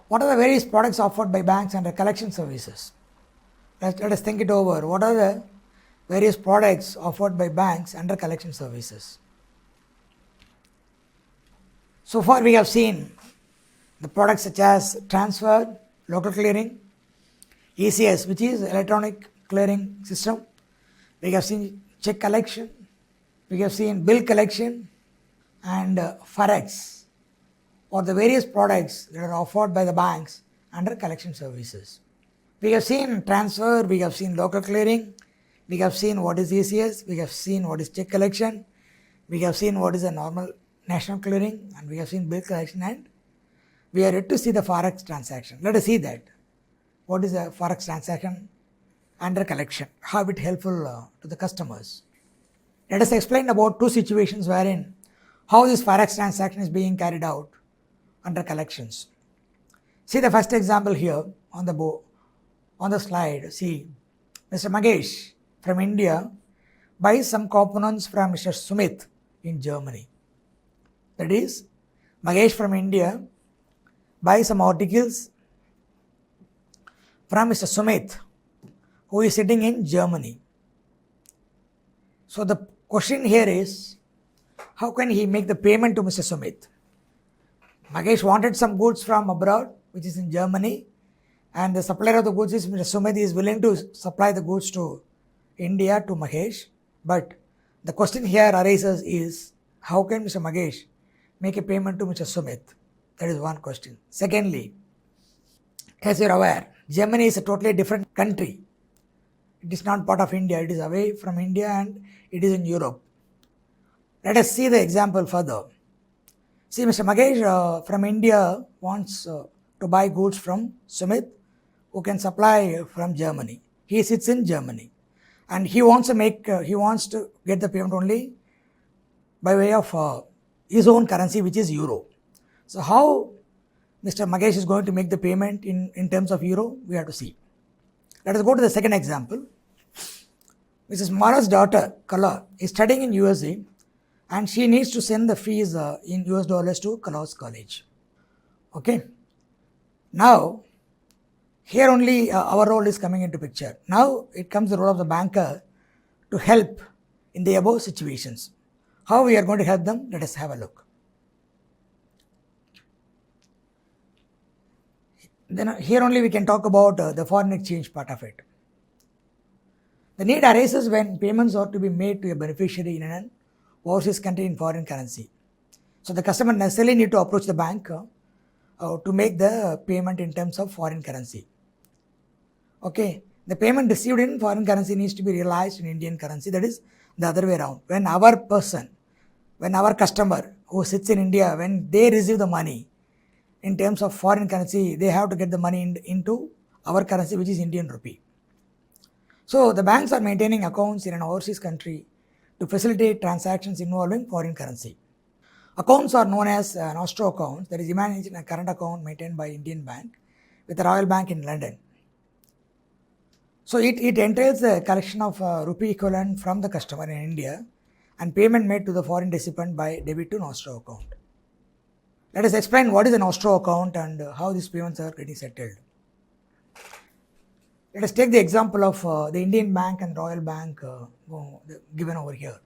What are the various products offered by banks under collection services? Let us think it over. What are the various products offered by banks under collection services? So far we have seen the products such as transfer, local clearing, ECS, which is electronic clearing system. We have seen check collection, we have seen bill collection, and Forex, or the various products that are offered by the banks under collection services. We have seen transfer, we have seen local clearing, we have seen what is ECS, we have seen what is check collection, we have seen what is a normal national clearing, and we have seen bill collection, and we are yet to see the Forex transaction. Let us see that. What is a Forex transaction under collection? How it helpful to the customers? Let us explain about two situations wherein how this Forex transaction is being carried out under collections. See the first example here on the slide. See, Mr. Magesh from India buys some components from Mr. Sumit in Germany. That is, Magesh from India buys some articles from Mr. Sumit, who is sitting in Germany. So the question here is, how can he make the payment to Mr. Sumit? Magesh wanted some goods from abroad, which is in Germany, and the supplier of the goods is Mr. Sumit is willing to supply the goods to India to Magesh. But the question here arises is, how can Mr. Magesh make a payment to Mr. Sumit? That is one question. Secondly, as you are aware, Germany is a totally different country. It is not part of India, it is away from India and it is in Europe. Let us see the example further. See, Mr. Magesh from India wants to buy goods from Sumit, who can supply from Germany. He sits in Germany and he wants to get the payment only by way of his own currency, which is Euro. So how Mr. Magesh is going to make the payment in terms of Euro, we have to see. Let us go to the second example. Mrs. Mara's daughter, Kala, is studying in USA and she needs to send the fees in US dollars to Kala's college. Okay. Now, here only our role is coming into picture. Now, it comes the role of the banker to help in the above situations. How we are going to help them? Let us have a look. Then here only we can talk about the foreign exchange part of it. The need arises when payments are to be made to a beneficiary in an overseas country in foreign currency. So the customer necessarily need to approach the bank to make the payment in terms of foreign currency. Okay, the payment received in foreign currency needs to be realized in Indian currency. That is the other way around. When our customer who sits in India, when they receive the money in terms of foreign currency, they have to get the money into our currency, which is Indian rupee. So the banks are maintaining accounts in an overseas country to facilitate transactions involving foreign currency. Accounts are known as nostro accounts, that is, imagine a current account maintained by Indian Bank with the Royal Bank in London. So it entails the collection of rupee equivalent from the customer in India and payment made to the foreign recipient by debit to nostro account. Let us explain what is a nostro account and how these payments are getting settled. Let us take the example of the Indian Bank and Royal Bank given over here.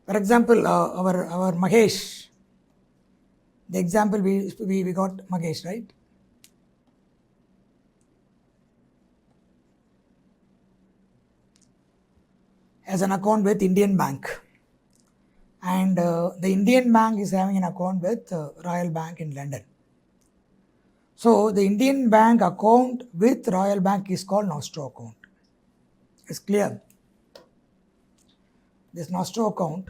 For example, our Mahesh, the example we got Mahesh, right? Has an account with Indian Bank, and the Indian Bank is having an account with Royal Bank in London. So the Indian Bank account with Royal Bank is called nostro account. It's clear. This nostro account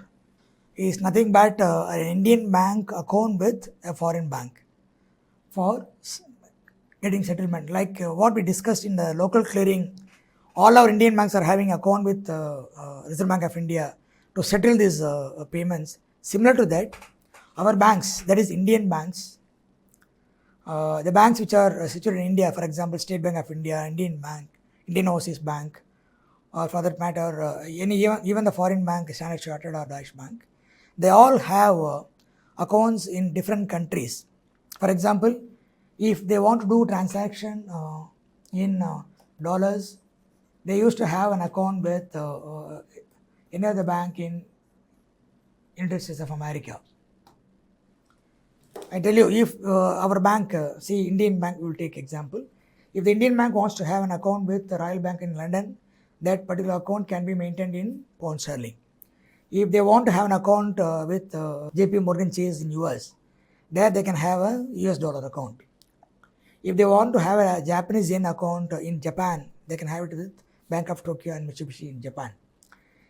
is nothing but an Indian bank account with a foreign bank for getting settlement. Like what we discussed in the local clearing, all our Indian banks are having account with Reserve Bank of India to settle these payments. Similar to that, our banks, that is Indian banks, the banks which are situated in India, for example, State Bank of India, Indian Bank, Indian Overseas Bank, or for that matter, even the foreign bank, Standard Chartered or Deutsche Bank, they all have accounts in different countries. For example, if they want to do transaction in dollars, they used to have an account with any other bank in United States of America. I tell you, if our bank, see Indian Bank, we will take example. If the Indian Bank wants to have an account with the Royal Bank in London, that particular account can be maintained in pound sterling. If they want to have an account with JP Morgan Chase in US, there they can have a US dollar account. If they want to have a Japanese yen account in Japan, they can have it with Bank of Tokyo and Mitsubishi in Japan.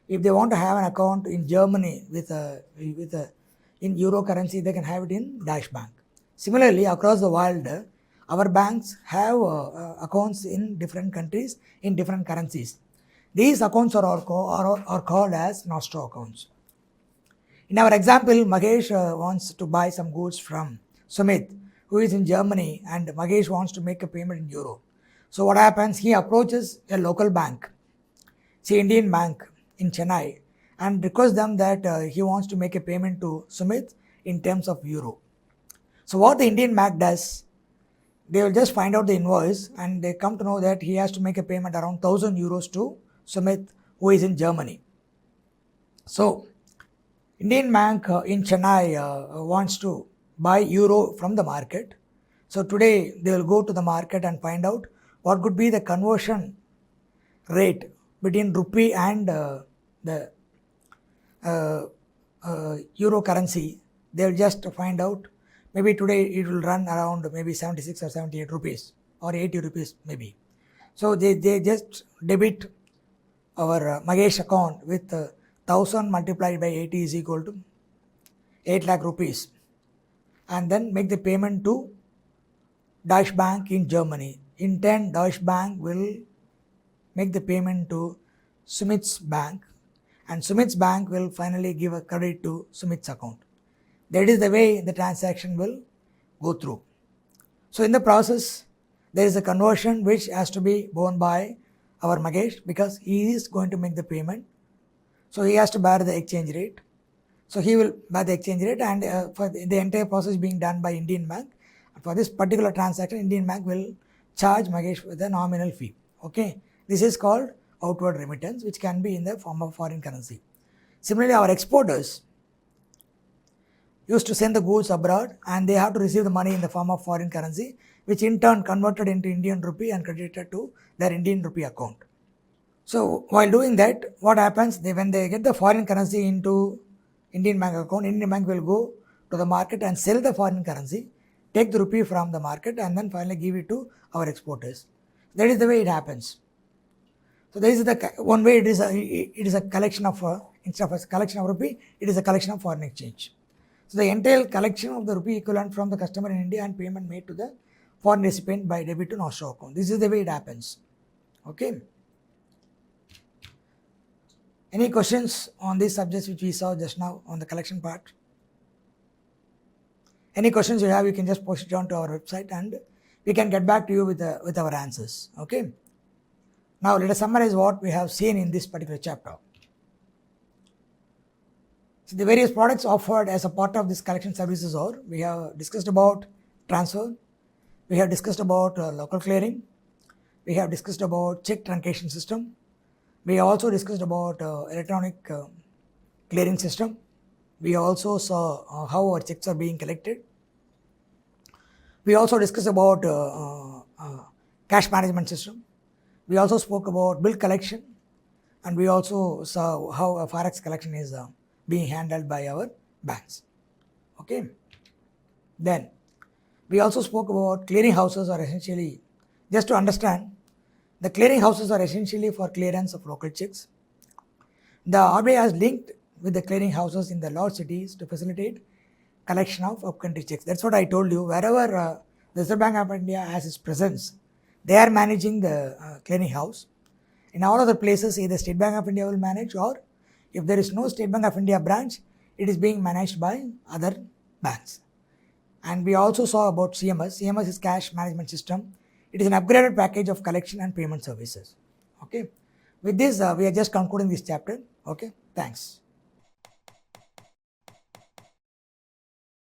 If they want to have an account in Germany in euro currency, they can have it in Deutsche Bank. Similarly, across the world, our banks have accounts in different countries in different currencies. These accounts are called as nostro accounts. In our example, Magesh wants to buy some goods from Sumit, who is in Germany, and Magesh wants to make a payment in euro. So what happens? He approaches a local bank, say Indian Bank in Chennai, and requests them that he wants to make a payment to Sumit in terms of euro. So what the Indian bank does, they will just find out the invoice and they come to know that he has to make a payment around 1000 euros to Sumit, who is in Germany. So Indian bank in Chennai wants to buy euro from the market. So today they will go to the market and find out what could be the conversion rate between rupee and the euro currency. They will just find out, maybe today it will run around maybe 76 or 78 rupees or 80 rupees maybe. So they just debit our Magesh account with 1000 multiplied by 80 is equal to 8 lakh rupees, and then make the payment to Deutsche Bank in Germany. In turn, Deutsche Bank will make the payment to Sumit's bank, and Sumit's bank will finally give a credit to Sumit's account. That is the way the transaction will go through. So in the process, there is a conversion which has to be borne by our Magesh, because he is going to make the payment. So he has to bear the exchange rate. So he will bear the exchange rate, and for the entire process being done by Indian Bank, for this particular transaction, Indian Bank will charge Magesh with a nominal fee. Okay, this is called outward remittance, which can be in the form of foreign currency. Similarly, our exporters used to send the goods abroad, and they have to receive the money in the form of foreign currency, which in turn converted into Indian rupee and credited to their Indian rupee account. So while doing that, what happens, when they get the foreign currency into Indian Bank account, Indian Bank will go to the market and sell the foreign currency, take the rupee from the market, and then finally give it to our exporters. That is the way it happens. So this is the one way. It is a collection of instead of a collection of rupee, it is a collection of foreign exchange. So the entire collection of the rupee equivalent from the customer in India and payment made to the foreign recipient by debit to nostro account. This is the way it happens. Okay. Any questions on these subjects which we saw just now on the collection part? Any questions you have, you can just post it on to our website and we can get back to you with our answers. Okay. Now let us summarize what we have seen in this particular chapter. So the various products offered as a part of this collection services are, we have discussed about transfer, we have discussed about local clearing, we have discussed about check truncation system, we also discussed about electronic clearing system, we also saw how our checks are being collected, we also discussed about cash management system, we also spoke about bill collection, and we also saw how a forex collection is being handled by our banks. Okay. Then we also spoke about clearing houses are essentially, just to understand, the clearing houses are essentially for clearance of local checks. The RBI has linked with the clearing houses in the large cities to facilitate collection of up-country checks. That's what I told you. Wherever the Reserve Bank of India has its presence, they are managing the clearing house. In all other places, either State Bank of India will manage, or if there is no State Bank of India branch, it is being managed by other banks. And we also saw about CMS. CMS is cash management system. It is an upgraded package of collection and payment services. Okay. With this, we are just concluding this chapter. Okay. Thanks.